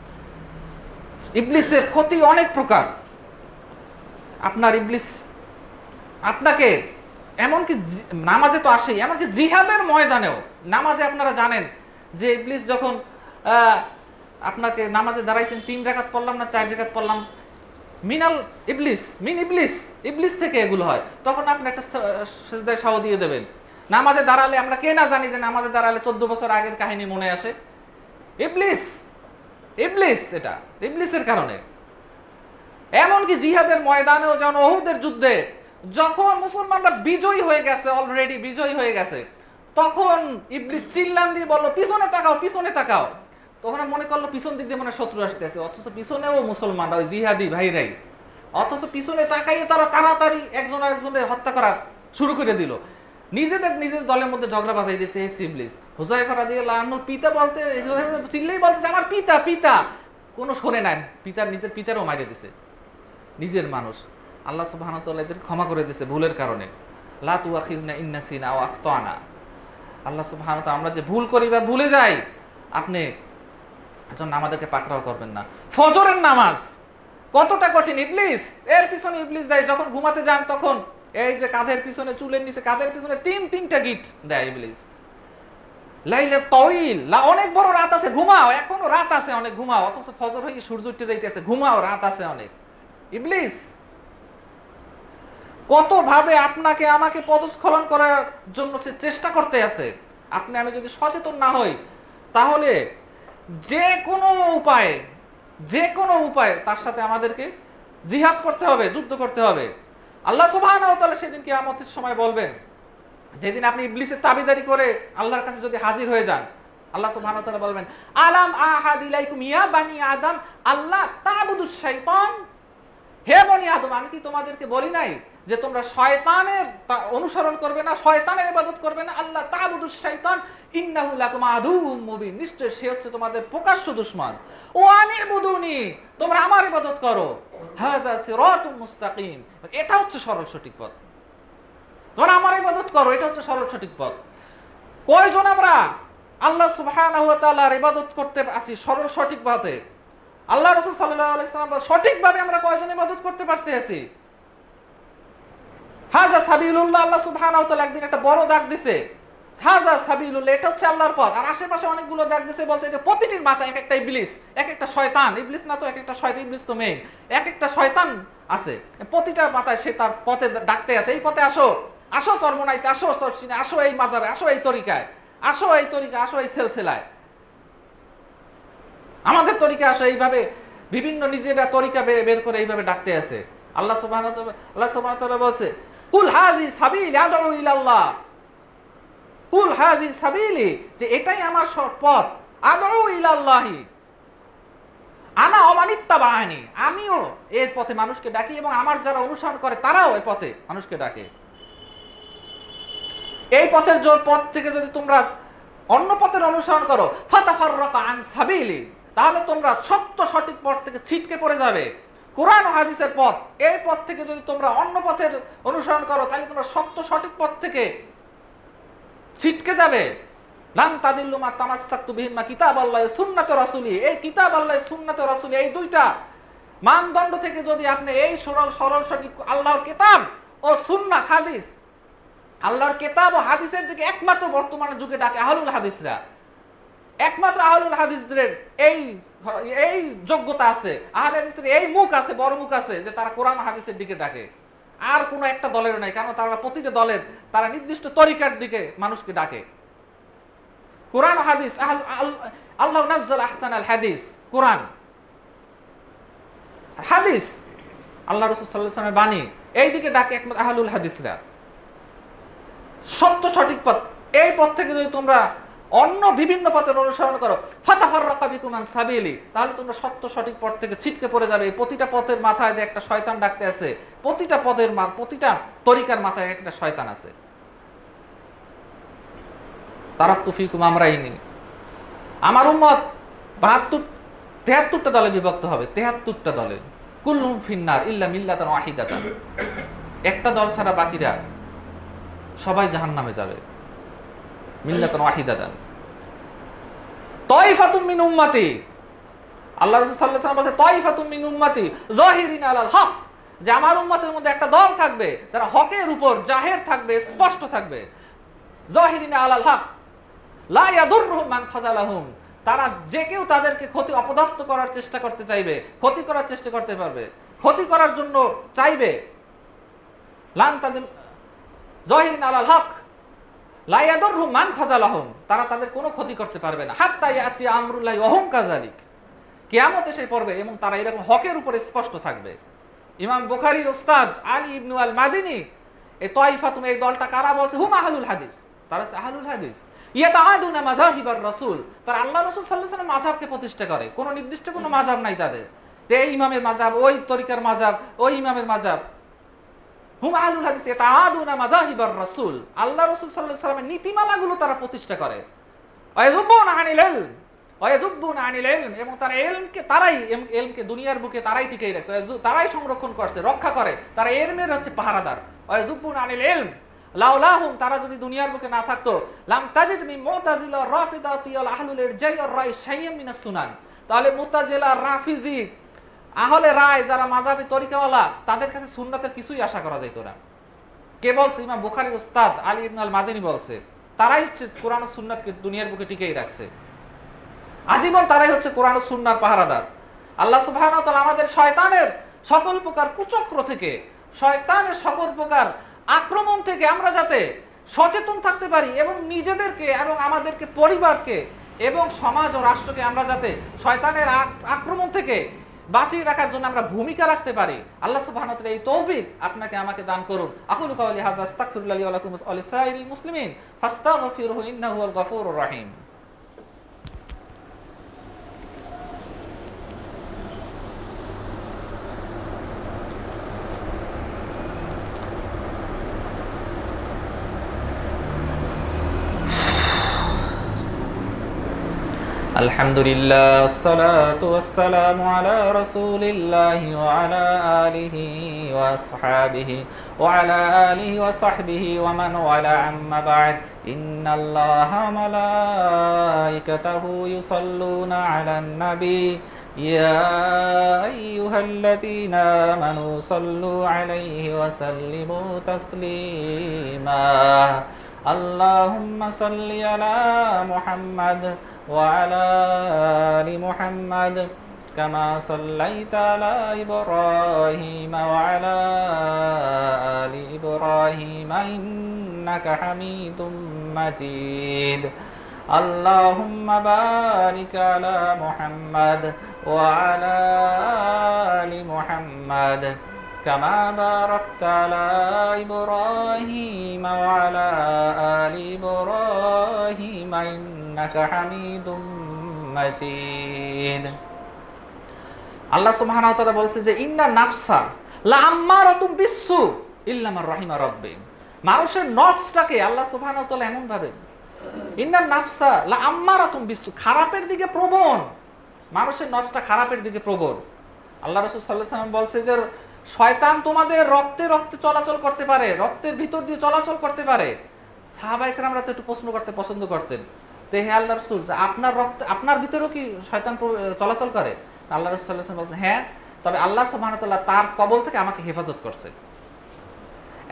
ইবলিসের ক্ষতি অনেক প্রকার। আপনার ইবলিস আপনাকে এমনকি নামাজে তো আসেই, এমনকি জিহাদের ময়দানেও, নামাজে আপনারা জানেন যে ইবলিস যখন আপনাকে নামাজে দাঁড়াইছেন, 3 রাকাত পড়লাম না 4 রাকাত পড়লাম, ইবলিস থেকে এগুলো হয়, তখন আপনি একটা সিজদায় সাও দিয়ে দেবেন। নামাজে দাঁড়ালে আমরা কে না জানি যে নামাজে দাঁড়ালে 14 বছর আগের কাহিনী মনে আসে। ইবলিস এটা ইবলিসের কারণে। এমনকি জিহাদের ময়দানেও, যেমন উহুদের যুদ্ধে যখন মুসলমানরা বিজয়ী হয়ে গেছে, অলরেডি বিজয়ী হয়ে গেছে, তখন ইবলিস চিল্লান দিয়ে বলল, পিছনে তাকাও। তখন মনে করলো পিছন দিক দিয়ে মনে শত্রু আসতেছে, অথচ পিছনেও মুসলমানরা, ওই জিহাদি ভাইরাই, অথচ পিছনে তাকাইয়ে তারা তাড়াতাড়ি একজন আরেকজনের হত্যা করা শুরু করে দিল। নিজেদের দলের মধ্যে ঝগড়া বাজাই দিয়েছে ইবলিস। হুযায়ফা রাদিয়াল্লাহু আনহুর পিতা বলতে চিল্লেই বলতেছে, আমার পিতা, কোনো শোনে নাই, নিজের পিতারও মাইরে দিছে, নিজের মানুষ। আল্লাহ সুবহানাহু ওয়া তাআলা এদের ক্ষমা করে দিয়েছে ভুলের কারণে। লা তুআখিযনা ইন নাসিনা আও আখতানা। আল্লাহ সুবহানাহু ওয়া তাআলা আমরা যে ভুল করি বা ভুলে যাই, আপনি এজন্য আমাদেরকে পাকড়াও করবেন না। ফজরের নামাজ কতটা কঠিন, এর পিছনে ইবলিস দেয়। যখন ঘুমাতে যান তখন এই যে কাঁধের পিছনে, চুলের নিচে কাঁধের পিছনে তিনটা গিট দেয় ইবলিস। লাইলে তাওয়িল, অনেক বড় রাত আছে, ঘুমাও, এখনো রাত আছে, অনেক ঘুমাও, অথচ ফজর হয়ে সূর্য উঠতে যাইতেছে, ঘুমাও, রাত আছে অনেক। ইবলিস কত ভাবে আপনাকে আমাকে পদস্খলন করার জন্য সে চেষ্টা করতে আছে। আমি যদি সচেতন না হই, তাহলে যে কোনো উপায়ে তার সাথে আমাদেরকে জিহাদ করতে হবে, যুদ্ধ করতে হবে। আল্লাহ সুবহানাহু ওয়া তাআলা সেদিন কিয়ামতের সময় বলবেন, যেদিন আপনি ইবলিসের তাবিদারি করে আল্লাহর কাছে যদি হাজির হয়ে যান, আল্লাহ সুবহানাহু ওয়া তাআলা বলবেন, আলাম আহাদ ইলাইকুম ইয়া বানি আদম আল্লাহ তা'বুদুশ শাইতান, হে বনি আদম, আমি কি তোমাদেরকে বলি নাই যে তোমরা শয়তানের অনুসরণ করবে না, শয়তানের ইবাদত করবে না। আল্লাহ তা'বুদুশ শাইতান ইন্নাহু লাকুম আদুউম মুবিন, নিশ্চয় সে হচ্ছে তোমাদের প্রকাশ্য দুশমন। ওয়া আনিবুদুনি, তোমরা আমার ইবাদত করো। হাযা সিরাতুম মুস্তাকিম, এটা হচ্ছে সরল সঠিক পথ। তোমরা আমার ইবাদত করো, এটা হচ্ছে সরল সঠিক পথ। কয়জন আমরা আল্লাহ সুবহানাহু ওয়া তাআলার ইবাদত করতে আসি সরল সঠিক পথে? আল্লাহ রাসূল সাল্লাল্লাহু আলাইহি ওয়াসাল্লাম সঠিকভাবে আমরা কয়জন ইবাদত করতে পারতে আছি? হাযা সাবিলুল্লাহ, আল্লাহ সুবহানাহু ওয়া তাআলা একদিন একটা বড় দাগ দিছে, হাযা সাবিলুল্লাহ, এটা হচ্ছে আল্লাহর পথ। আর আশেপাশে অনেকগুলো দাগ দিছে, বলছে এটা প্রতিটির মাথায় এক একটা ইবলিস, এক একটা শয়তান। ইবলিস না তো এক একটা শয়তান, ইবলিস তো মেইন, এক একটা শয়তান আছে। প্রতিটার মাথায় সে তার পথে ডাকতে আছে, এই পথে আসো, আসো চরমোনাইতে, আসো চরসিনে, আসো এই মাযহাবে, আসো এই তরিকায়, আসো এই তরিকা, আসো এই সিলসিলায়, আমাদের তরিকা আসো। এইভাবে বিভিন্ন নিজেরা তরিকা বের করে এইভাবে ডাকতে আছে। আল্লাহ সুবহানাহু ওয়া তাআলা বলছে, কুল হাযি সাবিলি আদউ ইলাল্লাহ, কুল হাযি সাবিলি, যে এটাই আমার পথ, আদউ ইলাল্লাহি আনা ওয়া মানিত্তাবাআনি, আমিও এর পথে মানুষকে ডাকি এবং আমার যারা অনুসরণ করে তারাও এই পথে মানুষকে ডাকে। এই পথের পথ থেকে যদি তোমরা অন্য পথের অনুসরণ করো, ফাতাফাররাকা আন সাবিলি, তাহলে তোমরা সত্য সঠিক পথ থেকে ছিটকে পড়ে যাবে। কোরআন ও হাদিসের পথ, এই পথ থেকে যদি তোমরা অন্য পথের অনুসরণ করো, তাহলে তোমরা সত্য সঠিক পথ থেকে ছিটকে যাবে। লান তাদিল্লু মা তামাসসাকতু বিহিমা কিতাবাল্লাহি সুন্নাতে রাসূলি, এই কিতাবাল্লাহি সুন্নাতে রাসূলি, এই দুইটা মানদণ্ড থেকে যদি আপনি এই সরল সঠিক আল্লাহর কিতাব ও সুন্নাত হাদিস, আল্লাহর কিতাব ও হাদিসের দিকে একমাত্র বর্তমানে যুগে ডাকে আহলুল হাদিসরা, একমাত্র আহলুল হাদিসদের এই যোগ্যতা আছে, আহলে হাদিসদের এই মুখ আছে, বড় মুখ আছে যে তারা কোরআন হাদিসের দিকে ডাকে। আর কোনো একটা দলের নাই, কারণ তারা প্রতিটা দলের তারা নির্দিষ্ট তরিকার দিকে মানুষকে ডাকে। কোরআন হাদিস, আল্লাহ নাজ্জাল আহসানাল হাদিস, কোরআন হাদিস আল্লাহ রাসূল সাল্লাল্লাহু আলাইহি ওয়াসাল্লামের বাণী, এই দিকে ডাকে একমাত্র আহলুল হাদিসরা। সত্য সঠিক পথ, এই পথ থেকে যদি তোমরা অন্য বিভিন্ন পথের অনুসরণ করো, ফাতাফাররাকা বিকুম আন সাবিলি, তাহলে তোমরা সত্য সঠিক পথ থেকে ছিটকে পড়ে যাবে। প্রতিটা পথের মাথায় যে একটা শয়তান ডাকতে আছে, প্রতিটা প্রতিটা তরিকার মাথায় একটা শয়তান আছে। তারাকতু ফিকুম আমরাইনি, আমার উম্মত 73টা দলে বিভক্ত হবে, 73টা দলে। কুল্লুহুম ফিন্নার ইল্লা মিল্লাতান ওয়াহিদাতান, একটা দল ছাড়া বাকিরা সবাই জাহান্নামে যাবে। মিল্লাতান ওয়াহিদাতান তাইফাতুম মিন উম্মতি, আল্লাহ রাসূল সাল্লাল্লাহু আলাইহি ওয়াসাল্লাম বলেছে তাইফাতুম মিন উম্মতি যাহিরিনা আলাল হক, যে আমার উম্মতের মধ্যে একটা দল থাকবে যারা হকের উপর জাহের থাকবে, স্পষ্ট থাকবে। যাহিরিনা আলাল হক লা ইয়াদুররুহুম মান খাযালাহুম, তারা যে কেউ তাদেরকে ক্ষতি অপদস্থ করার চেষ্টা করতে চাইবে, ক্ষতি করার চেষ্টা করতে পারবে, ক্ষতি করার জন্য চাইবে। লান তাদিল যাহিরিনা আলাল হক লা ইয়াদুররুহুম মান খাযালাহুম, তারা তাদের কোনো ক্ষতি করতে পারবে না। হাত্তা ইয়াতি আমরুল্লাহি ওয়া হুম কাযালিক, কিয়ামত এসে পড়বে এবং তারা এরকম হকের উপরে স্পষ্ট থাকবে। ইমাম বুখারীর উস্তাদ আলী ইবনে আল মাদিনী এই তাইফাতুম, এই দলটা কারা বলছে? হুম আহলুল হাদিস, তারা হচ্ছে আহলুল হাদিস। ইয়াতাআদুনা মাযাহিবার রাসূল, তারা আল্লাহ রাসূল সাল্লাল্লাহু আলাইহি ওয়াসাল্লাম মাযহাবকে প্রতিষ্ঠা করে, কোনো নির্দিষ্ট কোনো মাযহাব নাই তাদের, যে এই ইমামের মাযহাব, ওই তরিকার মাযহাব, ওই ইমামের মাযহাব। হুম আহলুল হাদিস ইয়াতাআদুনা মাযাহিবার রাসূল, আল্লাহ রাসূল সাল্লাল্লাহু আলাইহি ওয়াসাল্লামের নীতিমালাগুলো তারা প্রতিষ্ঠা করে। ওয়ায়াযুবুনা আনিল ইলম, ওয়ায়াযুবুনা আনিল ইলম, এবং তারা ইলমকে দুনিয়ার বুকে তারাই টিকিয়ে রাখছে, তারাই সংরক্ষণ করছে, রক্ষা করে, তারা ইলমের হচ্ছে পাহারাদার। ওয়ায়াযুবুনা আনিল ইলম লাউলাহুম, তারা যদি দুনিয়ার বুকে না থাকতো, লাম তাজিদ মিন মুতাজিলা রাফিদাতি আল আহলুল ইরজাই আর রাই শাইয়্যাম মিনাস সুনান, তাহলে মুতাজিলা রাফিজি আহলে রায় যারা মাযহাবী তরিকাওয়ালা, তাদের কাছে সুন্নাতের কিছুই আশা করা যাইতো না। কে বলছে? ইমাম বুখারীর উস্তাদ আলী ইবনে আল মাদিনী বলছে, তারাই হচ্ছে কোরআন ও সুন্নাতকে দুনিয়ার বুকে টিকিয়ে রাখছে, আজীবন তারাই হচ্ছে কোরআন ও সুন্নাহর পাহারাদার। আল্লাহ সুবহানাহু ওয়া তাআলা আমাদের শয়তানের সকল প্রকার কুচক্র থেকে, শয়তানের সকল প্রকার আক্রমণ থেকে আমরা যাতে সচেতন থাকতে পারি এবং নিজেদেরকে এবং আমাদেরকে পরিবারকে এবং সমাজ ও রাষ্ট্রকে আমরা যাতে শয়তানের আক্রমণ থেকে বাঁচিয়ে রাখার জন্য আমরা ভূমিকা রাখতে পারি। আল্লাহ সুবহানাহু ওয়া তাআলা এই তৌফিক আপনাকে আমাকে দান করুন। আকুলু কাওলি হাযা আস্তাগফিরুল্লাহ লি ওয়া লাকুম ওয়া লিসাইরিল মুসলিমিন ফাস্তাগফিরুহু ইন্নাহু হুয়াল গফুরুর রহিম। আলহামদুলিল্লাহ আসসালাতু ওয়াসসালামু আলা রাসূলিল্লাহি ওয়া আলা আলিহি ওয়া আসহাবিহি ওয়া আলা আলিহি ওয়া সাহবিহি ওয়া মান ওয়ালা আম্মা বা'দ ইন্নাল্লাহা মালাইকাতাহু ইউসাল্লুনা আলান নাবী ইয়া আইয়ুহাল্লাযীনা আমানু সাল্লু আলাইহি ওয়া সাল্লিমু তাসলিমা আল্লাহুম্মা সাল্লি আলা মুহাম্মাদ وعلى آل محمد كما صليت على إبراهيم وعلى آل إبراهيم إنك حميد مجيد اللهم بارك على محمد وعلى آل محمد كما باركت على إبراهيم وعلى آل إبراهيم إنك حميد مجيد আল্লাহ সুবহানাহু ওয়া তাআলা বলছে যে ইন্না নাফসা লাআম্মারাতুম বিসসু ইল্লা মান রাহিমা রাব্বি। মানুষের নফসটাকে আল্লাহ সুবহানাহু ওয়া তাআলা এমন ভাবে ইন্না নাফসা লাআম্মারাতুম বিসসু, খারাপের দিকে প্রবণ। মানুষের নফসটা খারাপের দিকে প্রবণ। আল্লাহ রাসূল সাল্লাল্লাহু আলাইহি ওয়াসাল্লাম বলছে যে শয়তান তোমাদের রক্তে রক্তে চলাচল করতে পারে, রক্তের ভিতর দিয়ে চলাচল করতে পারে। সাহাবায়ে কেরামরা তো একটু প্রশ্ন করতে পছন্দ করতেন, তে হে আল্লাহর রাসূল, আপনার রক্তে আপনার ভিতরেও কি শয়তান চলাচল করে? আল্লাহ রাসূল সাল্লাল্লাহু আলাইহি ওয়াসাল্লাম বলছেন হ্যাঁ, তবে আল্লাহ সুবহানাহু ওয়া তাআলা তার কবল থেকে আমাকে হেফাজত করছে।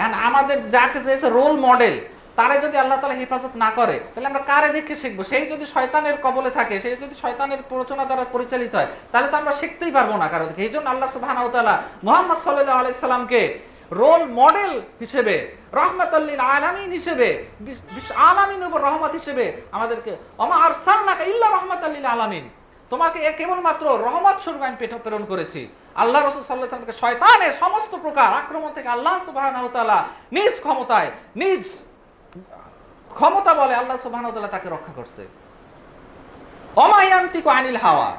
এখন আমাদের যাকে যে রোল মডেল, তারে যদি আল্লাহ তাআলা হেফাজত না করে তাহলে আমরা কারে দেখে শিখবো? সেই যদি শয়তানের কবলে থাকে, সেই যদি শয়তানের প্ররোচনা দ্বারা পরিচালিত হয়, তাহলে তো আমরা শিখতেই পারবো না কারো দেখে। এই জন্য আল্লাহ সুবহানাহু ওয়া তাআলা মুহাম্মদ সাল্লাল্লাহু আলাইহি সাল্লামকে রোল মডেল হিসেবে, রাহমাতাল লিল আলামিন হিসেবে, আলামিনের উপর রহমত হিসেবে আমাদেরকে ওমা আরসালনাকা ইল্লা রাহমাতাল লিল আলামিন, তোমাকে কেবলমাত্র রহমত স্বরূপ আমি প্রেরণ করেছি। আল্লাহ রাসূল সাল্লাল্লাহু আলাইহি ওয়াসাল্লামকে শয়তানের সমস্ত প্রকার আক্রমণ থেকে আল্লাহ সুবহানাহু ওয়া তাআলা নিজ ক্ষমতায়, নিজ ক্ষমতা বলে আল্লাহ সুবহানাহু ওয়া তাআলা তাকে রক্ষা করছে। ওমা ইয়ান্তিকু আনিল হাওয়া,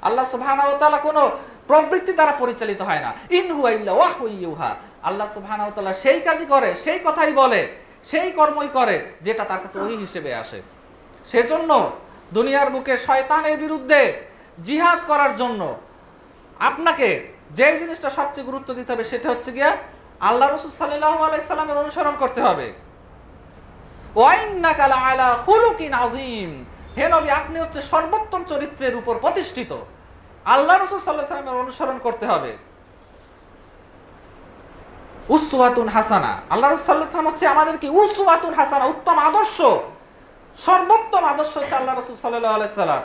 আল্লাহ সুবহানাহু ওয়া তাআলা কোনো প্রবৃত্তি দ্বারা পরিচালিত হয় না। ইন হুয়া ইল্লা ওয়াহয়ু ইউহা, আল্লাহ সুবহানাহু ওয়া তাআলা সেই কাজই করে, সেই কথাই বলে, সেই কর্মই করে যেটা তার কাছে ওহী হিসেবে আসে। সেজন্য দুনিয়ার বুকে শয়তানের বিরুদ্ধে জিহাদ করার জন্য আপনাকে যে জিনিসটা সবচেয়ে গুরুত্ব দিতে হবে সেটা হচ্ছে গিয়া আল্লাহ রাসূল সাল্লাল্লাহু আলাইহি সাল্লামের অনুসরণ করতে হবে। ওয়া ইন্নাকা লাআলা খুলুকিন আযীম, হে নবী আপনি হচ্ছে সর্বোত্তম চরিত্রের উপর প্রতিষ্ঠিত। আল্লাহ রাসূল সাল্লাল্লাহু আলাইহি সাল্লামের অনুসরণ করতে হবে। উসওয়াতুন হাসানা, আল্লাহ রাসূল সাল্লাল্লাহু আলাইহি সাল্লাম হচ্ছে আমাদেরকে উসওয়াতুন হাসানা, উত্তম আদর্শ, সর্বোত্তম আদর্শ হচ্ছে আল্লাহ রাসূল সাল্লাল্লাহু আলাইহি সাল্লাম।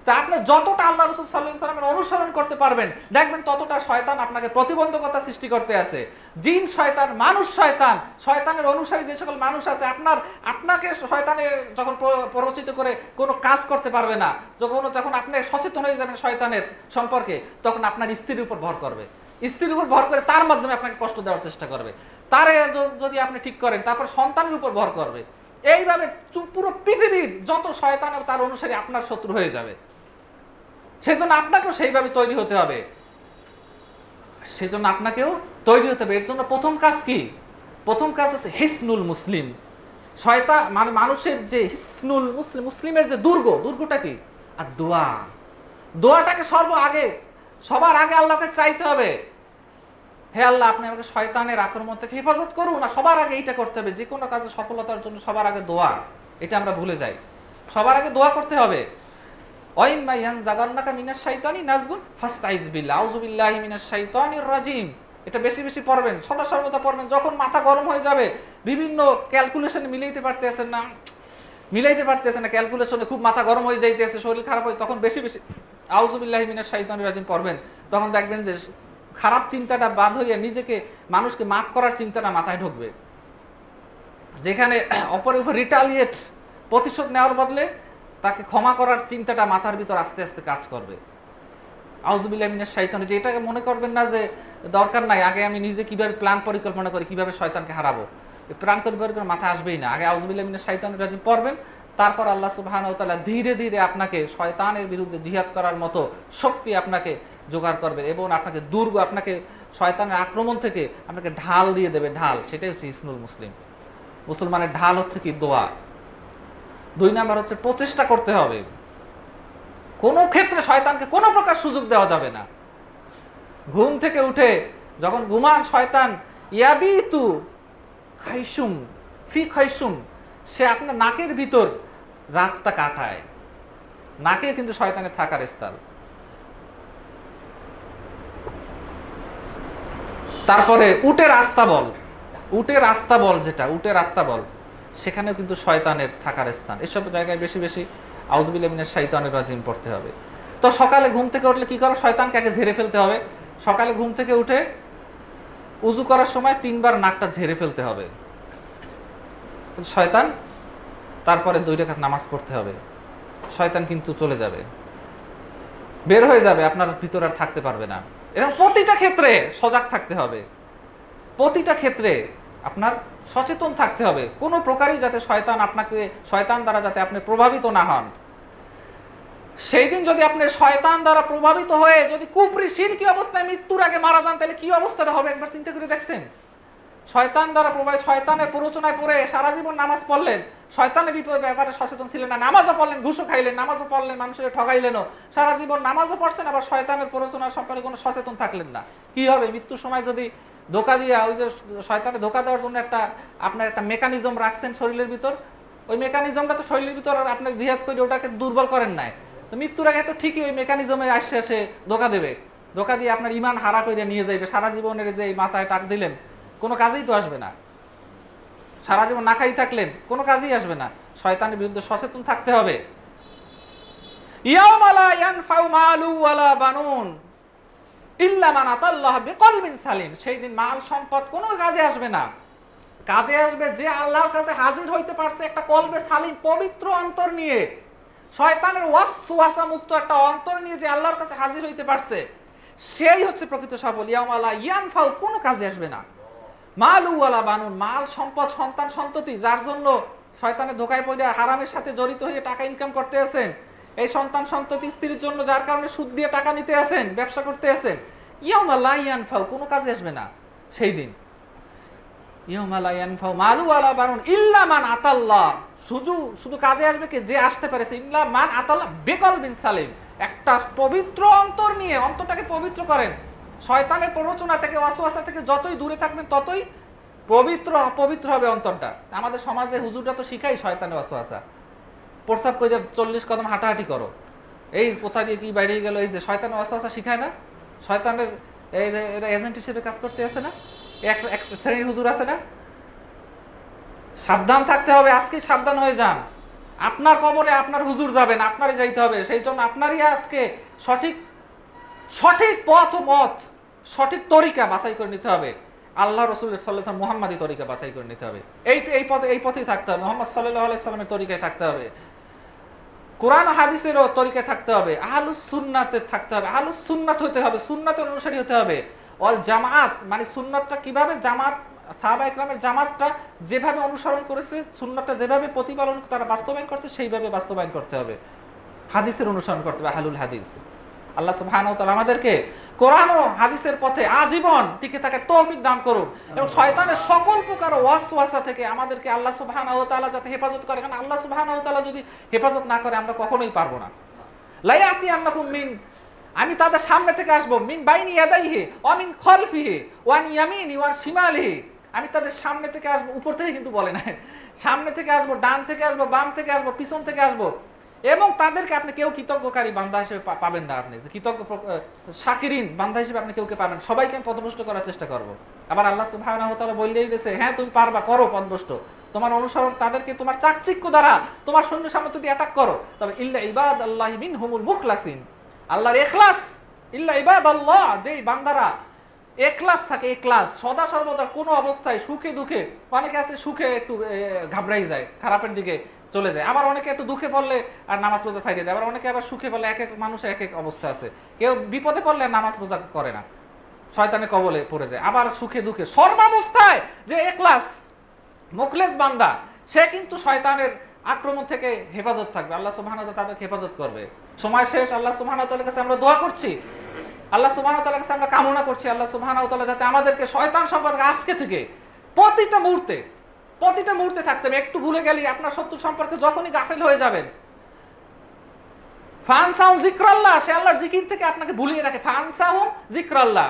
তা আপনি যতটা আল্লাহ রাসূল সাল্লাল্লাহু আলাইহি সাল্লামের অনুসরণ করতে পারবেন, দেখবেন ততটা শয়তান আপনাকে প্রতিবন্ধকতা সৃষ্টি করতে আছে। জিন শয়তান, মানুষ শয়তান, শয়তানের অনুসারী যে সকল মানুষ আছে আপনাকে শয়তানের যখন প্ররোচিত করে কোনো কাজ করতে পারবে না, যখন আপনি সচেতন হয়ে যাবেন শয়তানের সম্পর্কে, তখন আপনার স্ত্রীর উপর ভর করবে, স্ত্রীর উপর ভর করে তার মাধ্যমে আপনাকে কষ্ট দেওয়ার চেষ্টা করবে। তারে যদি আপনি ঠিক করেন, তারপর সন্তানের উপর ভর করবে। এইভাবে পুরো পৃথিবীর যত শয়তান এবং তার অনুসারী আপনার শত্রু হয়ে যাবে। সেজন্য আপনাকেও সেইভাবে তৈরি হতে হবে, সেজন্য আপনাকেও তৈরি হতে হবে। এর জন্য প্রথম কাজ কি? প্রথম কাজ হচ্ছে হিসনুল মুসলিম। শয়তান মানে মানুষের যে হিসনুল মুসলিম, মুসলিমের যে দুর্গটা কি? আর দোয়া। দোয়াটাকে সবার আগে আল্লাহকে চাইতে হবে, হে আল্লাহ আপনি আমাকে শয়তানের আক্রমণ থেকে হেফাজত করুন। আর সবার আগে এইটা করতে হবে, যে কোনো কাজে সফলতার জন্য সবার আগে দোয়া। এটা আমরা ভুলে যাই, সবার আগে দোয়া করতে হবে। ওয়াইম্মা ইয়ানজাগান্নাকা মিনাশ শাইতানি নাজগুন ফাস্তাইজ বিল্লাহ, আউযু বিল্লাহি মিনাশ শাইতানির রাজিম। এটা বেশি বেশি পড়বেন, সদা সর্বদা পড়বেন। যখন মাথা গরম হয়ে যাবে, বিভিন্ন ক্যালকুলেশন মিলাইতে পারতেছেন না, ক্যালকুলেশনে খুব মাথা গরম হয়ে যাইতেছে, শরীর খারাপ হয়, তখন বেশি বেশি আউযু বিল্লাহি মিনাশ শাইতানির রাজিম পড়বেন। তখন দেখবেন যে খারাপ চিন্তাটা বাদ হয়ে নিজেকে, মানুষকে মাফ করার চিন্তাটা মাথায় ঢুকবে। যেখানে অপরের উপর রিটালিয়েট, প্রতিশোধ নেওয়ার বদলে তাকে ক্ষমা করার চিন্তাটা মাথার ভিতর আস্তে আস্তে কাজ করবে। আউযুবিল্লাহি মিনাশ শাইতানির, যে এটাকে মনে করবেন না যে দরকার নাই, আগে আমি নিজে কিভাবে প্ল্যান পরিকল্পনা করি, কিভাবে শয়তানকে হারাবো, এই প্ল্যান পরিকল্পনা মাথায় আসবেই না। আগে আউযুবিল্লাহি মিনাশ শাইতানির রাজিম পড়বেন, তারপর আল্লাহ সুবহানাহু ওয়া তাআলা ধীরে ধীরে আপনাকে শয়তানের বিরুদ্ধে জিহাদ করার মতো শক্তি আপনাকে জোগাড় করবে এবং আপনাকে দুর্গ, আপনাকে শয়তানের আক্রমণ থেকে আপনাকে ঢাল দিয়ে দেবে, ঢাল। সেটাই হচ্ছে ইসনুল মুসলিম। মুসলমানের ঢাল হচ্ছে কি? দোয়া। 2 নাম্বার হচ্ছে প্রচেষ্টা করতে হবে। কোনো ক্ষেত্রে শয়তানকে কোনো প্রকার সুযোগ দেওয়া যাবে না। ঘুম থেকে উঠে যখন ঘুমান, শয়তান ইয়াবিতু খাইসুম ফি খাইসুম, সে আপনার নাকের ভিতর রাতটা কাটায়। নাকে কিন্তু শয়তানের থাকার স্থান। তারপরে উটের আস্তাবল, উটের আস্তাবল, যেটা উটের আস্তাবল, সেখানেও কিন্তু শয়তানের থাকার স্থান। এসব জায়গায় বেশি বেশি আউযুবিল্লাহি মিনাশ শাইতানির রাজিম পড়তে হবে। তো সকালে ঘুম থেকে উঠলে কি করো? শয়তানকে আগে ঝেড়ে ফেলতে হবে। সকালে ঘুম থেকে উঠে উজু করার সময় 3 বার নাকটা ঝেড়ে ফেলতে হবে শয়তান, তারপরে 2 রাকাত নামাজ পড়তে হবে। শয়তান কিন্তু চলে যাবে, বের হয়ে যাবে, আপনার ভিতর আর থাকতে পারবে না। এবং প্রতিটা ক্ষেত্রে সজাগ থাকতে হবে, প্রতিটা ক্ষেত্রে আপনার সচেতন থাকতে হবে, কোনো প্রকারই যাতে শয়তান দ্বারা যাতে আপনি প্রভাবিত না হন। সেই দিন যদি আপনি শয়তান দ্বারা প্রভাবিত হয়ে যদি কুফরি শিরকি অবস্থায় মৃত্যুর আগে মারা যান, তাহলে কি অবস্থাটা হবে একবার চিন্তা করে দেখছেন? শয়তান দ্বারা প্রভাবিত, শয়তানের প্ররোচনায় পড়ে সারা জীবন নামাজ পড়লেন, শয়তানের ব্যাপারে সচেতন ছিলেন না, নামাজও পড়লেন, ঘুষও খাইলেন, নামাজও পড়লেন, মানুষের ঠগাইলেনও, সারা জীবন নামাজও পড়ছেন, আবার শয়তানের প্ররোচনার সম্পর্কে কোনো সচেতন থাকলেন না। কি হবে? মৃত্যুর সময় যদি ধোকা দিয়া, ওই যে শয়তানের ধোকা দেওয়ার জন্য আপনার একটা মেকানিজম রাখছেন শরীরের ভিতর, ওই মেকানিজমটা তো শরীরের ভিতর আর আপনাকে জিহাদ করে ওটাকে দুর্বল করেন নাই, তো মৃত্যুর আগে তো ঠিকই ওই মেকানিজমে আসে ধোকা দেবে, ধোকা দিয়ে আপনার ইমান হারা করে নিয়ে যাইবে। সারা জীবনের যে মাথায় টাক দিলেন, কোনো কাজেই তো আসবে না। সারা জীবন না খাই থাকলেন, কোনো কাজেই আসবে না। শয়তানের বিরুদ্ধে সচেতন থাকতে হবে। ইয়াউমা লা ইয়ানফাউ মালু ওয়ালা বানুন ইল্লা মান আতাল্লাহ বিকলবিন সালিম, সেই দিন মাল সম্পদ কোনো কাজে আসবে না। কাজে আসবে যে আল্লাহর কাছে হাজির হইতে পারছে একটা কলবে সালিম, পবিত্র অন্তর নিয়ে, শয়তানের ওয়াসওয়াসা মুক্ত একটা অন্তর নিয়ে যে আল্লাহর কাছে হাজির হইতে পারছে, সেই হচ্ছে প্রকৃত সফল। ইয়াউমা লা ইয়ানফাউ, কোনো কাজে আসবে না, মালু ওয়ালা বানুন, মাল সম্পদ, সন্তান সন্ততি, যার জন্য শয়তানের ধোকায় পড়ে হারামের সাথে জড়িত হয়ে টাকা ইনকাম করতে আছেন, এই সন্তান সন্ততি স্ত্রীর জন্য যার কারণে সুদ দিয়ে টাকা নিতে আছেন, ব্যবসা করতে আছেন, ইয়াউমা লা ইয়ানফাউ, কোনো কাজে আসবে না সেই দিন। ইয়াউমা লা ইয়ানফাউ মালু ওয়ালা বানুন ইল্লা মান আতাল্লাহ, শুধু কাজে আসবে কি? যে আসতে পারেছে, ইল্লা মান আতাল্লাহ বিকলবিন সালিম, একটা পবিত্র অন্তর নিয়ে। অন্তরটাকে পবিত্র করেন, শয়তানের প্ররোচনা থেকে, ওয়াসওয়াসা থেকে যতই দূরে থাকবেন ততই পবিত্র হবে অন্তরটা। আমাদের সমাজে হুজুররা তো শিখাই শয়তানের ওয়াসওয়াসা, প্রস্রাব করে 40 কদম হাঁটাহাঁটি করো, এই কোথা দিয়ে কি বাইরে গেল, এই যে শয়তানের ওয়াসওয়াসা শিখায় না? শয়তানের এরা এজেন্ট হিসেবে কাজ করতে আছে না? এক শ্রেণীর হুজুর আছে না? সাবধান থাকতে হবে, আজকে সাবধান হয়ে যান। আপনার কবরে আপনার হুজুর যাবেন, আপনারই যাইতে হবে। সেই জন্য আপনারই আজকে সঠিক পথ ও মত, সঠিক তরিকা বাছাই করে নিতে হবে। আল্লাহ রাসূল সাল্লাল্লাহু আলাইহি ওয়াসাল্লাম মুহাম্মাদি তরিকা বাছাই করে নিতে হবে। এই পথেই থাকতে হবে, মুহাম্মদ সাল্লাল্লাহু আলাইহি ওয়াসাল্লামের তরিকায় থাকতে হবে, কোরআন হাদিসেরও তরিকায় থাকতে হবে, আহলুস সুন্নাতে থাকতে হবে, আহলুস সুন্নাত হতে হবে, সুন্নাতের অনুসারী হতে হবে। অল জামাত মানে সুন্নাতটা কিভাবে, জামাত সাহাবা ইকরামের জামাতটা যেভাবে অনুসরণ করেছে, সুন্নাতটা যেভাবে প্রতিপালন তারা বাস্তবায়ন করছে, সেইভাবে বাস্তবায়ন করতে হবে, হাদিসের অনুসরণ করতে হবে, আহলুল হাদিস। আল্লাহ সুবহানাহু ওয়া তাআলা আমাদেরকে কোরআন ও হাদিসের পথে আজীবন টিকে থাকার তৌফিক দান করুন এবং শয়তানের সকল প্রকার ওয়াসওয়াসা থেকে আমাদেরকে আল্লাহ সুবহানাহু ওয়া তাআলা যাতে হেফাজত করে। কারণ আল্লাহ সুবহানাহু ওয়া তাআলা যদি হেফাজত না করে আমরা কখনোই পারবো না। লা ইয়াতিয়ান্নাকুম মিন, আমি তাদের সামনে থেকে আসবো, মিন বাইনি ইয়াদাইহি ওয়া মিন খালফিহি ওয়া আন ইয়ামিনি ওয়া শিমালিহি, আমি তাদের সামনে থেকে আসবো, উপর থেকে কিন্তু বলে না, সামনে থেকে আসবো, ডান থেকে আসবো, বাম থেকে আসবো, পিছন থেকে আসবো, এবং তাদেরকে আপনি কেউ কৃতজ্ঞকারী বান্দা হিসেবে পাবেন না, আপনি কৃতজ্ঞ শাকিরিন বান্দা হিসেবে আপনি কেউকে পাবেন, সবাইকে আমি পথভ্রষ্ট করার চেষ্টা করবো। আবার আল্লাহ সুবহানাহু ওয়া তাআলা বললেই দিয়েছে, হ্যাঁ তুমি পারবা, করো পথভ্রষ্ট, তোমার অনুসরণ তাদেরকে তোমার চাকচিক্য দ্বারা তোমার সৈন্য সামনে যদি অ্যাটাক করো, তবে ইল্লা ইবাদাল্লাহি মিনহুমুল মুখলাসিন, আল্লাহর ইখলাস, ইল্লা ইবাদাল্লাহ, যেই বান্দারা এখলাস থাকে, এখলাস সদা সর্বদা কোনো অবস্থায় সুখে দুঃখে, অনেকে আছে সুখে একটু ঘাবড়াই যায়, খারাপের দিকে চলে যায়। আবার অনেকে একটু দুঃখে পড়লে আর নামাজ রোজা ছাইড়ে দেয়, আবার অনেকে আবার সুখে পড়লে, এক এক মানুষের এক এক অবস্থা আছে। কেউ বিপদে পড়লে নামাজ রোজা করে না, শয়তানের কবলে পড়ে যায়। আবার সুখে দুঃখে সর্বাবস্থায় যে ইখলাস মুখলেস বান্দা, সে কিন্তু শয়তানের আক্রমণ থেকে হেফাজত থাকবে। আল্লাহ সুবহানাহু ওয়া তাআলা তাদেরকে হেফাজত করবে। সময় শেষ, আল্লাহ সুবহানাহু ওয়া তাআলার কাছে আমরা দোয়া করছি, আল্লাহ সুবহানাহু ওয়া তাআলার কাছে আমরা কামনা করছি, আল্লাহ সুবহানাহু ওয়া তাআলা যাতে আমাদেরকে শয়তান সম্পর্কে আজকে থেকে প্রতিটা মুহূর্তে থাকতে হবে। একটু ভুলে গেলেই আপনার শত্রু সম্পর্কে যখনই গাফিল হয়ে যাবেন, ফানসাহুম যিকরাল্লাহ, সে আল্লাহর জিকির থেকে আপনাকে ভুলিয়ে রাখে। ফানসাহুম যিকরাল্লাহ,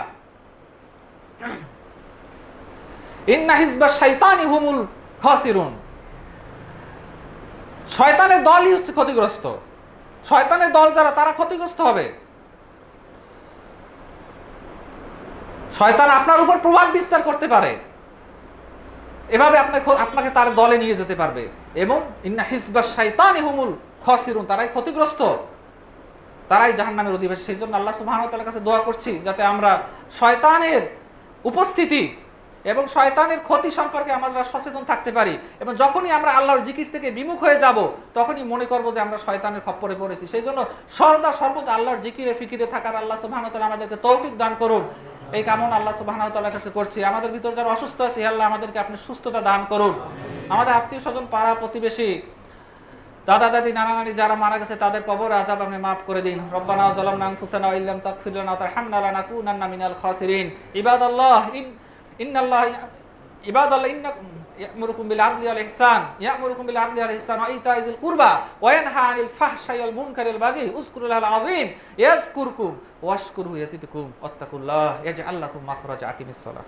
ইন্না হিজবাশ শাইতানি হুমুল খাসিরুন। শয়তানের দলই হচ্ছে ক্ষতিগ্রস্ত। শয়তানের দল যারা, তারা ক্ষতিগ্রস্ত হবে। শয়তান আপনার উপর প্রভাব বিস্তার করতে পারে, এভাবে আপনাকে তার দলে নিয়ে যেতে পারবে। এবং ইন্না হিজবাশ শাইতানি হুমুল খাসিরুন, তারাই ক্ষতিগ্রস্ত, তারাই জাহান্নামের অধিবাসী। সেই জন্য আল্লাহ সুবহানাহু ওয়া তাআলার কাছে দোয়া করছি যাতে আমরা শয়তানের উপস্থিতি এবং শয়তানের ক্ষতি সম্পর্কে আমরা সচেতন থাকতে পারি। এবং যখনই আমরা আল্লাহর জিকির থেকে বিমুখ হয়ে যাব, তখনই মনে করব যে আমরা শয়তানের খপ্পরে পড়েছি। সেই জন্য সর্বদা আল্লাহর জিকিরে ফিকিরে থাকার আল্লাহ সুবহানাহু ওয়া তাআলা আমাদেরকে তৌফিক দান করুন, এই কামনা আল্লাহ সুবহানাহু ওয়া তাআলার কাছে করছি। আমাদের ভিতর যারা অসুস্থ আছে, আল্লাহ আমাদেরকে আপনি সুস্থতা দান করুন। আমাদের আত্মীয় স্বজন, পাড়া প্রতিবেশী, দাদা দাদি, নানা নানি যারা মারা গেছে, তাদের কবর আযাব আপনি মাফ করে দিন। রব্বানা যালামনা আনফুসানা ওয়া ইল্লাম তাগফির লানা ওয়া তারহামনা লানাকুনান্না মিনাল খাসিরিন। ইবাদাল্লাহ ইন্নাল্লাহ ইন্নাকুম ইয়া'মুরুকুম বিল আদলি ওয়াল ইহসান ওয়া ইতাইজিল কুরবা ওয়া ইয়ানহা আনিল ফাহশাই ওয়াল মুনকারি ওয়াল বাগি উযকুরুল্লাহাল আযীম ইয়াযকুরকুম ওয়াশকুরুহু ইয়াজিদকুম ওয়াত্তাকুল্লাহ ইয়াজআল লাকুম মাখরাজা। আকিমিস সালাহ।